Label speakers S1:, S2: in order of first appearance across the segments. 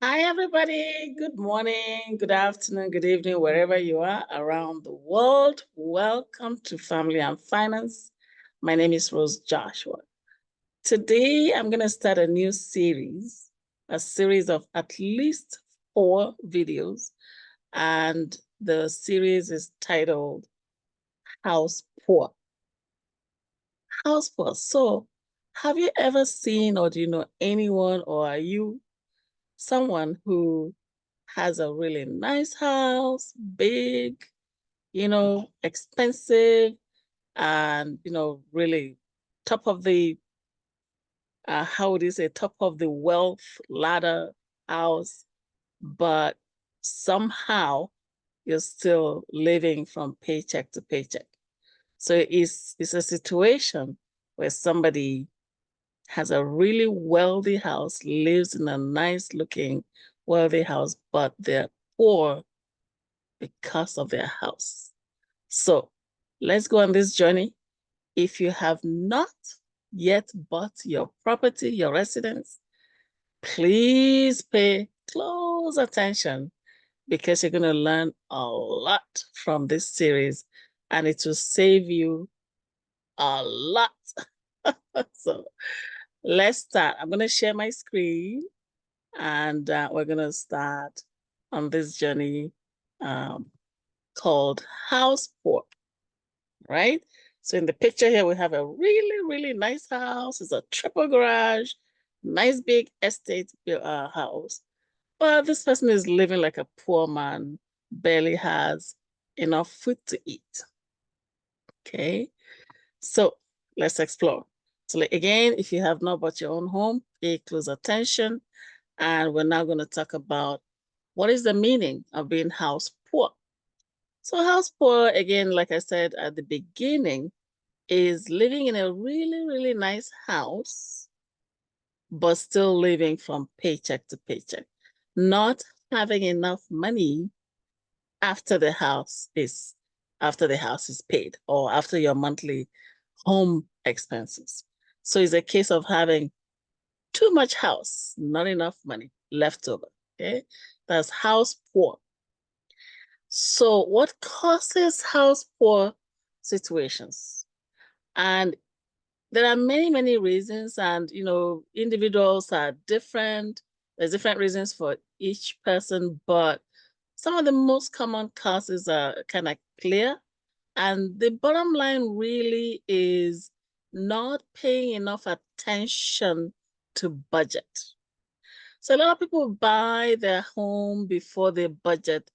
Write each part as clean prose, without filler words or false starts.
S1: Hi, everybody. Good morning, good afternoon, good evening, wherever you are around the world. Welcome to Family and Finance. My name is Rose Joshua. Today, I'm going to start a new series, a series of at least 4 videos. And the series is titled House Poor. House Poor. So, have you ever seen, or do you know anyone, or are you someone who has a really nice house, big, expensive, and, really top of the, how would you say, top of the wealth ladder house, but somehow you're still living from paycheck to paycheck. So it's a situation where somebody has a really wealthy house, lives in a nice looking, wealthy house, but they're poor because of their house. So let's go on this journey. If you have not yet bought your property, your residence, please pay close attention because you're going to learn a lot from this series and it will save you a lot. So let's start. I'm going to share my screen and we're going to start on this journey um, called House Poor, right? So in the picture here, we have a really, really nice house. It's a triple garage, nice big estate house. But this person is living like a poor man, barely has enough food to eat. Okay, so let's explore. So again, if you have not bought your own home, pay close attention. And we're now going to talk about what is the meaning of being house poor. So house poor, again, like I said at the beginning, is living in a really, really nice house, but still living from paycheck to paycheck, not having enough money after the house is paid or after your monthly home expenses. So it's a case of having too much house, not enough money left over. Okay, that's house poor. So what causes house poor situations? And there are many, many reasons, and individuals are different. There's different reasons for each person, but some of the most common causes are kind of clear. And the bottom line really is not paying enough attention to budget. So a lot of people buy their home before they budget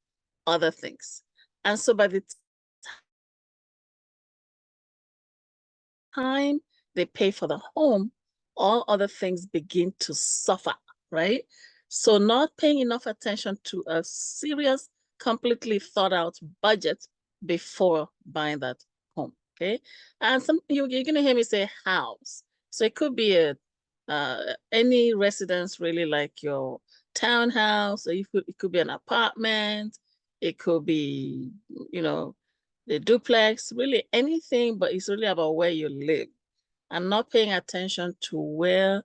S1: other things. And so by the time they pay for the home, all other things begin to suffer, right? So not paying enough attention to a serious, completely thought out budget before buying that home, okay? And you're going to hear me say house. So it could be any residence, really, like your townhouse, or it could be an apartment, it could be, the duplex, really anything, but it's really about where you live and not paying attention to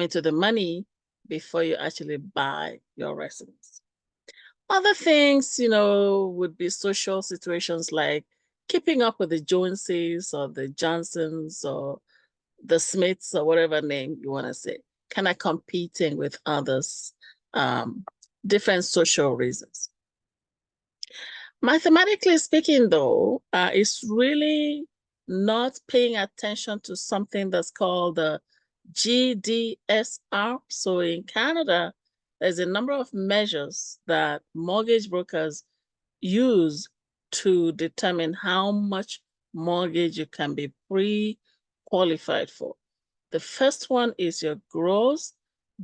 S1: to the money before you actually buy your residence. Other things, would be social situations like keeping up with the Joneses or the Johnsons or the Smiths or whatever name you want to say, kind of competing with others, different social reasons. Mathematically speaking, though, it's really not paying attention to something that's called the GDSR. So in Canada, there's a number of measures that mortgage brokers use to determine how much mortgage you can be pre-qualified for. The first one is your gross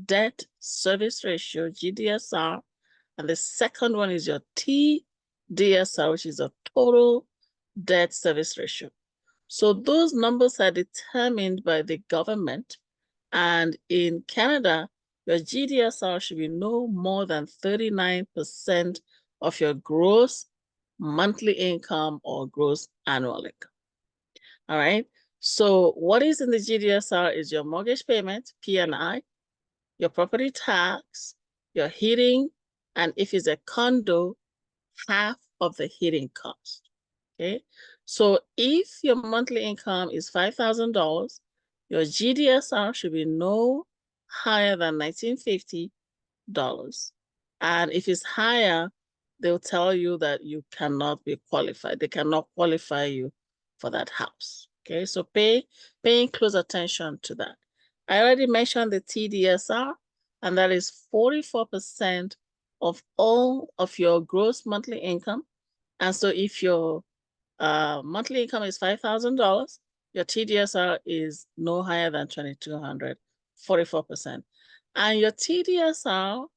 S1: debt service ratio, GDSR, and the second one is your TDSR, which is a total debt service ratio. So those numbers are determined by the government. And in Canada, your GDSR should be no more than 39% of your gross monthly income or gross annual income. All right. So what is in the GDSR is your mortgage payment, P&I, your property tax, your heating, and if it's a condo, half of the heating cost. Okay. So if your monthly income is $5,000, your GDSR should be no higher than $1,950. And if it's higher, they'll tell you that you cannot be qualified. They cannot qualify you for that house. Okay, so paying close attention to that. I already mentioned the TDSR, and that is 44% of all of your gross monthly income. And so if your monthly income is $5,000, your TDSR is no higher than 2,200, 44%. And your TDSR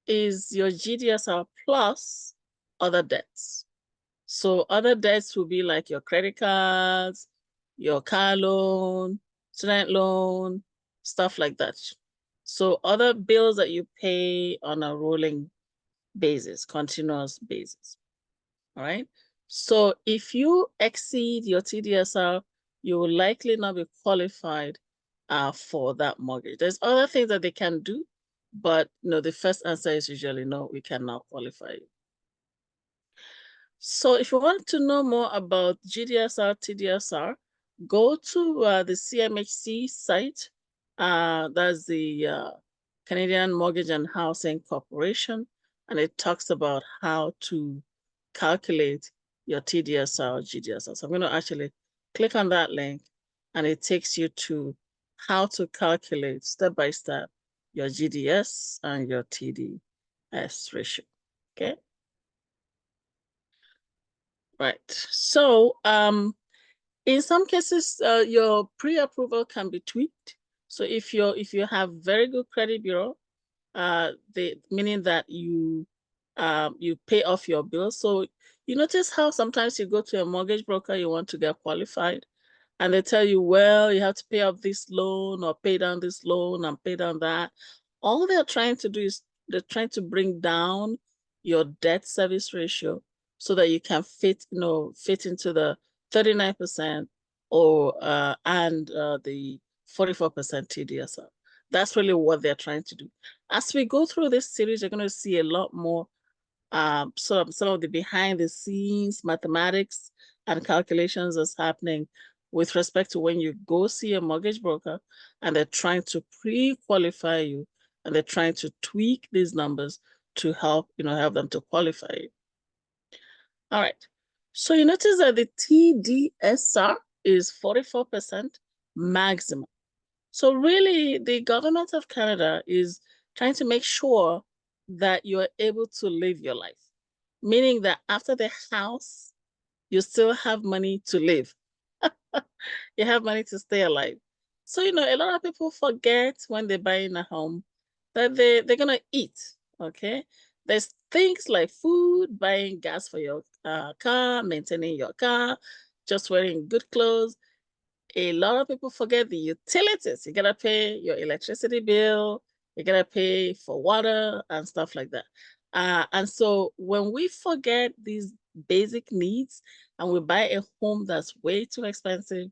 S1: is your GDSR plus other debts. So other debts will be like your credit cards, your car loan, student loan, stuff like that. So other bills that you pay on a rolling basis, continuous basis. All right. So if you exceed your TDSR, you will likely not be qualified for that mortgage. There's other things that they can do, but the first answer is usually no, we cannot qualify you. So if you want to know more about GDSR, TDSR, go to the CMHC site. That's the Canadian Mortgage and Housing Corporation, and it talks about how to calculate your TDSR or GDSR. So I'm going to actually click on that link, and it takes you to how to calculate step by step your GDS and your TDS ratio. Okay. Right. So in some cases, your pre-approval can be tweaked. So if you have very good credit bureau, meaning that you pay off your bills. So you notice how sometimes you go to a mortgage broker, you want to get qualified, and they tell you, well, you have to pay off this loan or pay down this loan and pay down that. All they're trying to do is they're trying to bring down your debt service ratio so that you can fit into the 39% or and the 44% TDSR. That's really what they're trying to do. As we go through this series, you're going to see a lot more some of the behind the scenes mathematics and calculations that's happening with respect to when you go see a mortgage broker and they're trying to pre-qualify you and they're trying to tweak these numbers to help them to qualify you. All right. So you notice that the TDSR is 44% maximum. So really, the government of Canada is trying to make sure that you're able to live your life, meaning that after the house, you still have money to live. You have money to stay alive. So, a lot of people forget when they're buying a home that they're going to eat, okay? There's things like food, buying gas for your car, maintaining your car, just wearing good clothes. A lot of people forget the utilities. You gotta pay your electricity bill, you gotta pay for water and stuff like that. And so when we forget these basic needs and we buy a home that's way too expensive,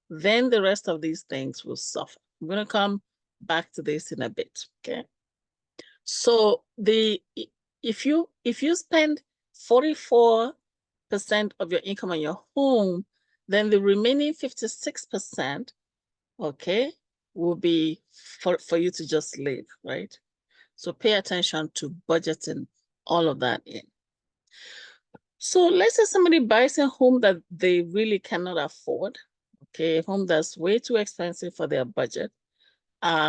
S1: then the rest of these things will suffer. I'm gonna come back to this in a bit, okay? So if you spend 44% of your income on your home, then the remaining 56%, okay, will be for you to just live, right? So pay attention to budgeting all of that in. So let's say somebody buys a home that they really cannot afford, okay, a home that's way too expensive for their budget.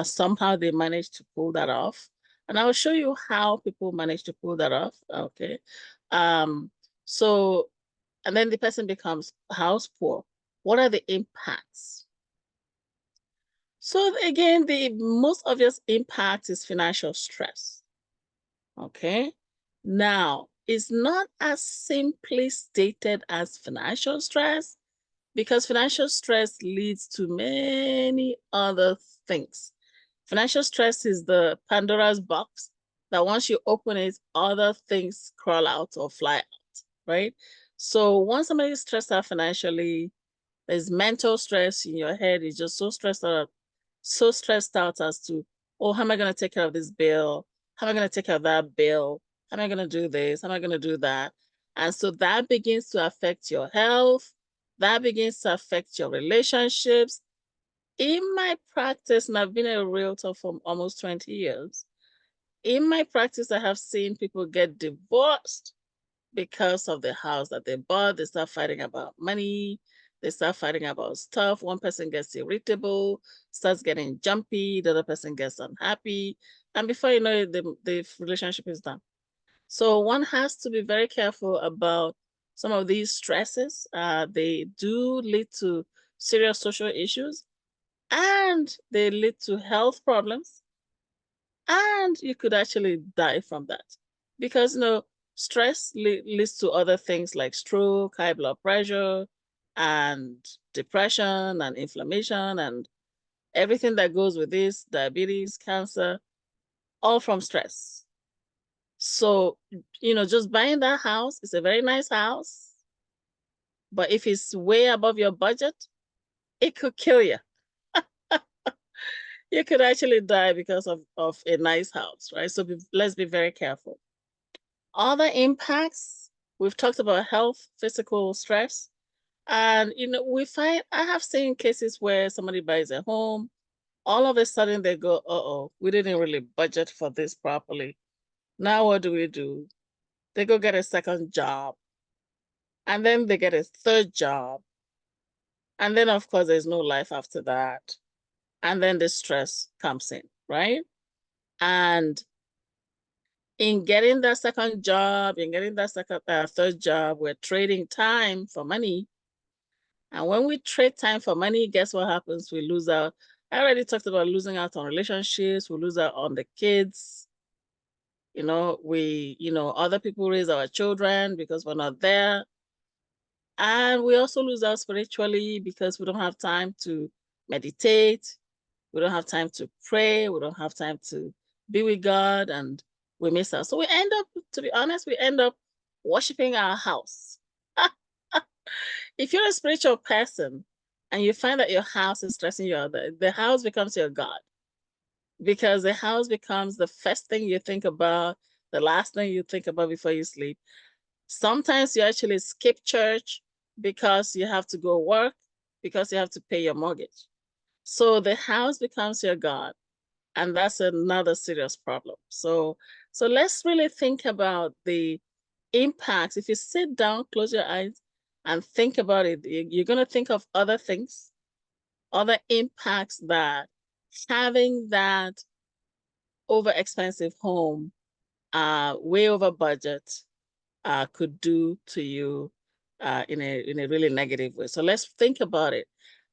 S1: Somehow they manage to pull that off. And I'll show you how people manage to pull that off, okay? So, and then the person becomes house poor. What are the impacts? So again, the most obvious impact is financial stress, okay? Now, it's not as simply stated as financial stress because financial stress leads to many other things. Financial stress is the Pandora's box that once you open it, other things crawl out or fly out, right? So once somebody is stressed out financially, there's mental stress in your head. It's just so stressed out as to, oh, how am I going to take care of this bill? How am I going to take care of that bill? How am I going to do this? How am I going to do that? And so that begins to affect your health. That begins to affect your relationships. In my practice, and I've been a realtor for almost 20 years, in my practice, I have seen people get divorced because of the house that they bought. They start fighting about money. They start fighting about stuff. One person gets irritable, starts getting jumpy. The other person gets unhappy. And before you know it, the relationship is done. So one has to be very careful about some of these stresses. They do lead to serious social issues, and they lead to health problems, and you could actually die from that because stress leads to other things like stroke, high blood pressure, and depression and inflammation and everything that goes with this, diabetes, cancer, all from stress. So just buying that house is a very nice house, but if it's way above your budget, it could kill you. You could actually die because of a nice house, right? So let's be very careful. Other impacts, we've talked about health, physical stress. And, I have seen cases where somebody buys a home, all of a sudden they go, uh-oh, we didn't really budget for this properly. Now what do? They go get a second job, and then they get a third job. And then, of course, there's no life after that. And then the stress comes in, right? And in getting that second job, in getting that third job, we're trading time for money. And when we trade time for money, guess what happens? We lose out. I already talked about losing out on relationships. We lose out on the kids. Other people raise our children because we're not there. And we also lose out spiritually because we don't have time to meditate. We don't have time to pray. We don't have time to be with God, and we miss out. So we end up, to be honest, we end up worshiping our house. If you're a spiritual person and you find that your house is stressing you out, the house becomes your God, because the house becomes the first thing you think about, the last thing you think about before you sleep. Sometimes you actually skip church because you have to go work, because you have to pay your mortgage. So the house becomes your God, and that's another serious problem. So let's really think about the impacts. If you sit down, close your eyes, and think about it, you're going to think of other things, other impacts that having that over expensive home, way over budget, could do to you in a really negative way. So let's think about it.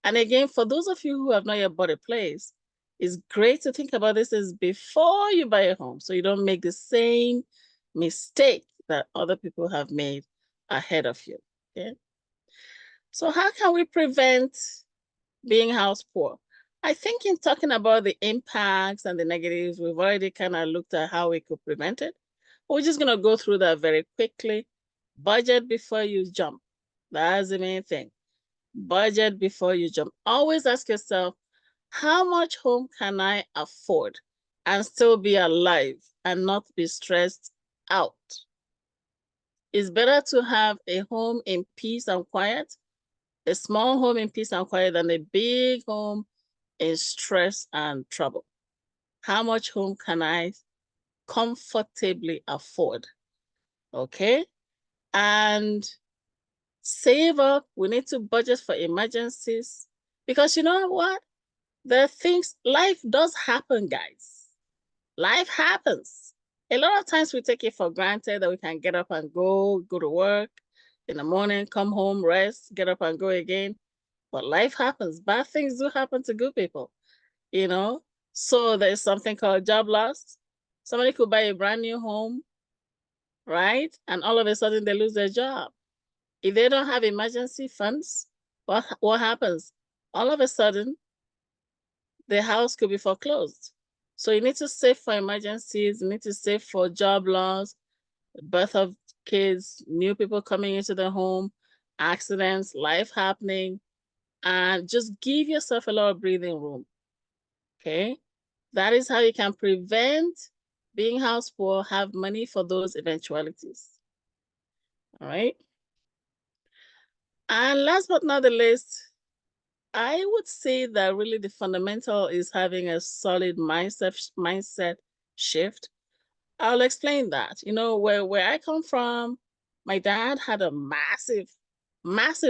S1: And again, for those of you who have not yet bought a place, it's great to think about this as before you buy a home, so you don't make the same mistake that other people have made ahead of you. Okay. So how can we prevent being house poor? I think in talking about the impacts and the negatives, we've already kind of looked at how we could prevent it. We're just going to go through that very quickly. Budget before you jump. That's the main thing. Budget before you jump. Always ask yourself, how much home can I afford and still be alive and not be stressed out? It's better to have a home in peace and quiet, a small home in peace and quiet, than a big home in stress and trouble. How much home can I comfortably afford? Okay. And save up. We need to budget for emergencies, because you know what? There are things, life does happen, guys. Life happens. A lot of times we take it for granted that we can get up and go to work in the morning, come home, rest, get up and go again. But life happens. Bad things do happen to good people, you know? So there's something called job loss. Somebody could buy a brand new home, right? And all of a sudden they lose their job. If they don't have emergency funds, what happens? All of a sudden, the house could be foreclosed. So you need to save for emergencies, you need to save for job loss, birth of kids, new people coming into the home, accidents, life happening, and just give yourself a lot of breathing room, okay? That is how you can prevent being house poor, have money for those eventualities. All right. And last but not the least, I would say that really the fundamental is having a solid mindset shift. I'll explain that. You know, where I come from, my dad had a massive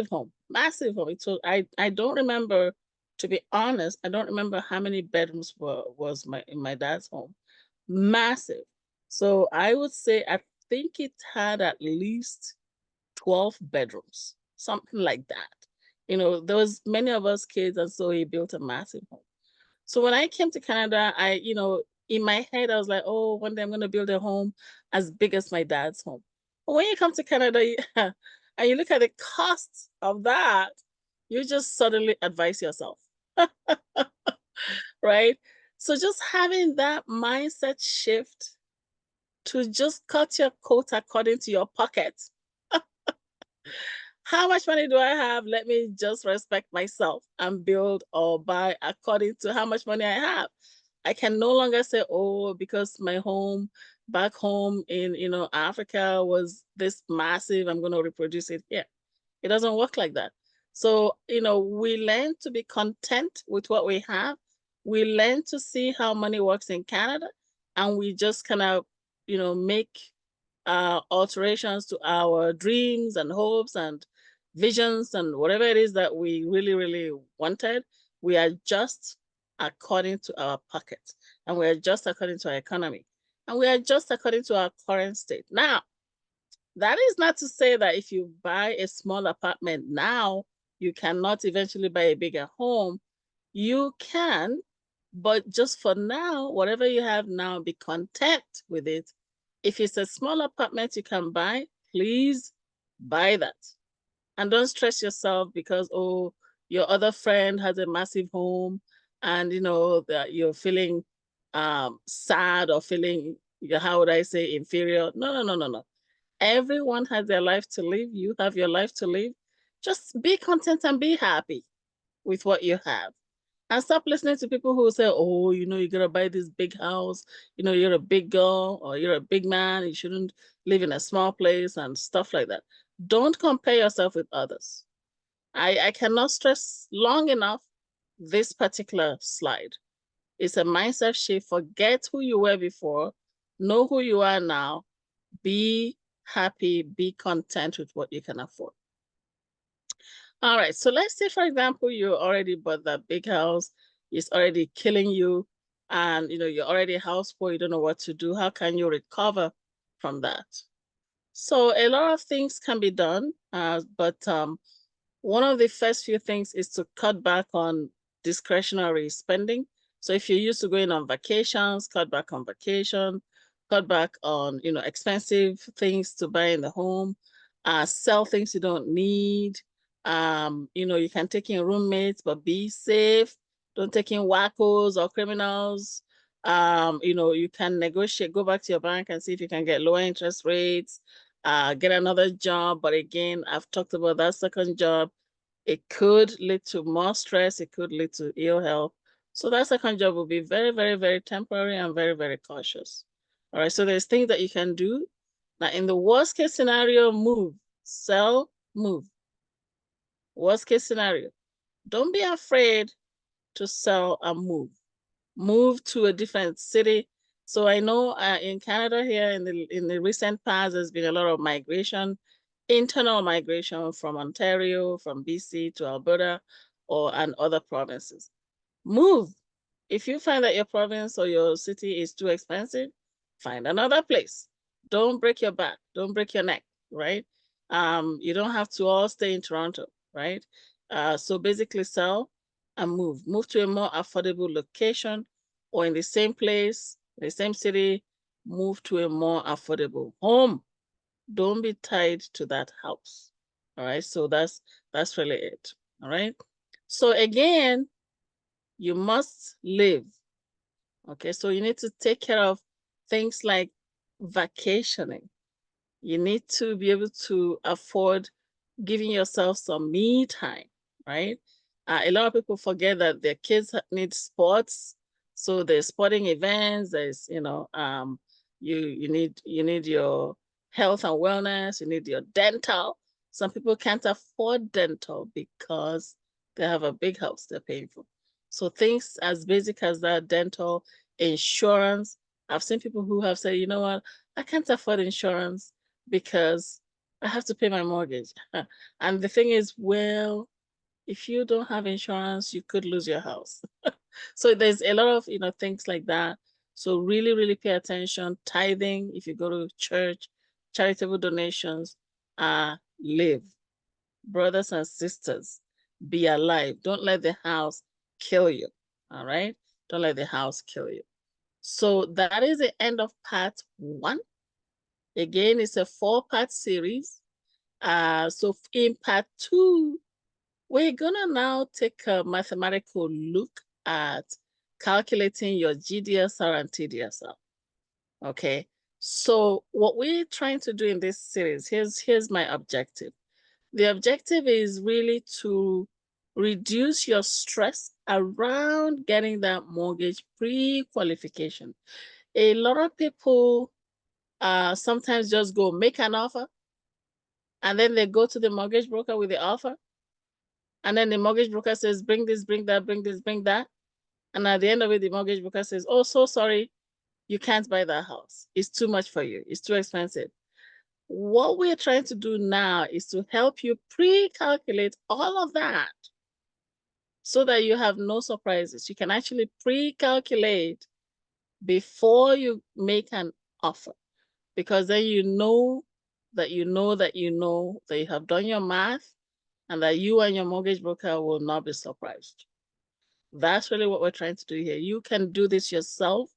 S1: home, massive home. So I don't remember, to be honest, I don't remember how many bedrooms was in my dad's home. Massive. So I would say I think it had at least 12 bedrooms, something like that. You know, there was many of us kids, and so he built a massive home. So when I came to Canada, in my head, I was like, oh, one day I'm going to build a home as big as my dad's home. But when you come to Canada and you look at the cost of that, you just suddenly advise yourself, right? So just having that mindset shift to just cut your coat according to your pocket. How much money do I have? Let me just respect myself and build or buy according to how much money I have. I can no longer say, oh, because my home back home in, Africa was this massive, I'm going to reproduce it here. It doesn't work like that. So, we learn to be content with what we have. We learn to see how money works in Canada, and we just kind of, make alterations to our dreams and hopes and visions and whatever it is that we really, really wanted. We adjust according to our pocket, and we adjust according to our economy, and we adjust according to our current state. Now, that is not to say that if you buy a small apartment now, you cannot eventually buy a bigger home. You can, but just for now, whatever you have now, be content with it. If it's a small apartment you can buy, please buy that. And don't stress yourself because, oh, your other friend has a massive home and, that you're feeling sad or feeling, how would I say, inferior. No. Everyone has their life to live. You have your life to live. Just be content and be happy with what you have. And stop listening to people who say, oh, you gotta buy this big house. You're a big girl or you're a big man. You shouldn't live in a small place and stuff like that. Don't compare yourself with others. I cannot stress long enough this particular slide. It's a mindset shift. Forget who you were before. Know who you are now. Be happy. Be content with what you can afford. All right, so let's say, for example, you already bought that big house, it's already killing you, and you're already house poor, you don't know what to do. How can you recover from that? So a lot of things can be done, but one of the first few things is to cut back on discretionary spending. So if you're used to going on vacations, cut back on vacation, cut back on expensive things to buy in the home, sell things you don't need. You can take in roommates, but be safe. Don't take in wackos or criminals. You can negotiate, go back to your bank and see if you can get lower interest rates, get another job. But again, I've talked about that second job. It could lead to more stress. It could lead to ill health. So that second job will be very, very, very temporary and very, very cautious. All right, so there's things that you can do. Now, in the worst case scenario, move, sell, move. Worst case scenario. Don't be afraid to sell and move. Move to a different city. So I know in Canada here in the recent past, there's been a lot of migration, internal migration from Ontario, from BC to Alberta and other provinces. Move. If you find that your province or your city is too expensive, find another place. Don't break your back. Don't break your neck, right? You don't have to all stay in Toronto, right? So basically sell and move. Move to a more affordable location or in the same place, the same city, move to a more affordable home. Don't be tied to that house. All right. So that's really it. All right. So again, you must live. Okay. So you need to take care of things like vacationing. You need to be able to afford giving yourself some me time, right? A lot of people forget that their kids need sports. So there's sporting events, there's, You need your health and wellness, you need your dental. Some people can't afford dental because they have a big house they're paying for. So things as basic as that, dental, insurance. I've seen people who have said, you know what, I can't afford insurance because I have to pay my mortgage. And the thing is, well, if you don't have insurance, you could lose your house. So there's a lot of, things like that. So really, really pay attention. Tithing, if you go to church, charitable donations, live. Brothers and sisters, be alive. Don't let the house kill you. All right? Don't let the house kill you. So that is the end of part 1. Again, it's a 4-part series. So in part 2, we're gonna now take a mathematical look at calculating your GDSR and TDSR. Okay, so what we're trying to do in this series, here's my objective. The objective is really to reduce your stress around getting that mortgage pre-qualification. A lot of people sometimes just go make an offer, and then they go to the mortgage broker with the offer. And then the mortgage broker says, bring this, bring that, bring this, bring that. And at the end of it, the mortgage broker says, oh, so sorry, you can't buy that house. It's too much for you. It's too expensive. What we're trying to do now is to help you pre-calculate all of that so that you have no surprises. You can actually pre-calculate before you make an offer, because then you know that you have done your math and that you and your mortgage broker will not be surprised. That's really what we're trying to do here. You can do this yourself.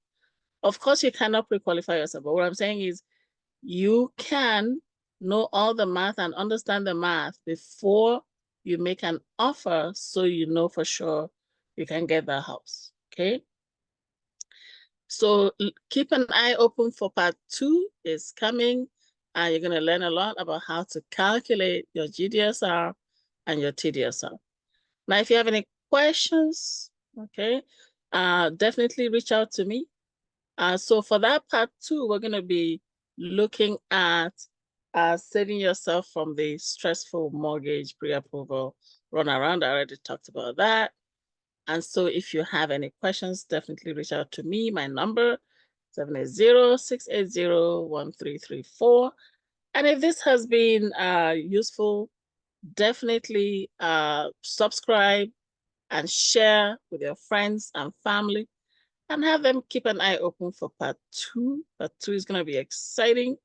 S1: Of course, you cannot pre-qualify yourself, but what I'm saying is you can know all the math and understand the math before you make an offer, so you know for sure you can get that house, okay? So keep an eye open for part 2. It's coming, and you're gonna learn a lot about how to calculate your GDSR and your TDSR. Now, if you have any questions, okay, definitely reach out to me. So for that part 2, we're gonna be looking at saving yourself from the stressful mortgage pre-approval runaround. I already talked about that. And so if you have any questions, definitely reach out to me. My number, 780-680-1334. And if this has been useful, definitely subscribe and share with your friends and family, and have them keep an eye open for part 2. Part 2 is going to be exciting.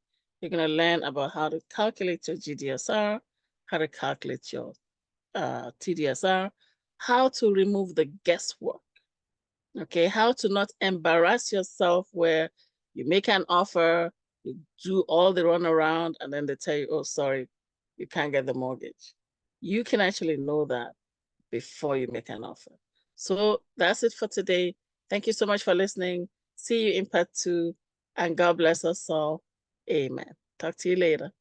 S1: You're going to learn about how to calculate your GDSR, how to calculate your TDSR, how to remove the guesswork, okay? How to not embarrass yourself where you make an offer, you do all the runaround, and then they tell you, oh, sorry, you can't get the mortgage. You can actually know that before you make an offer. So that's it for today. Thank you so much for listening. See you in part 2, and God bless us all. Amen. Talk to you later.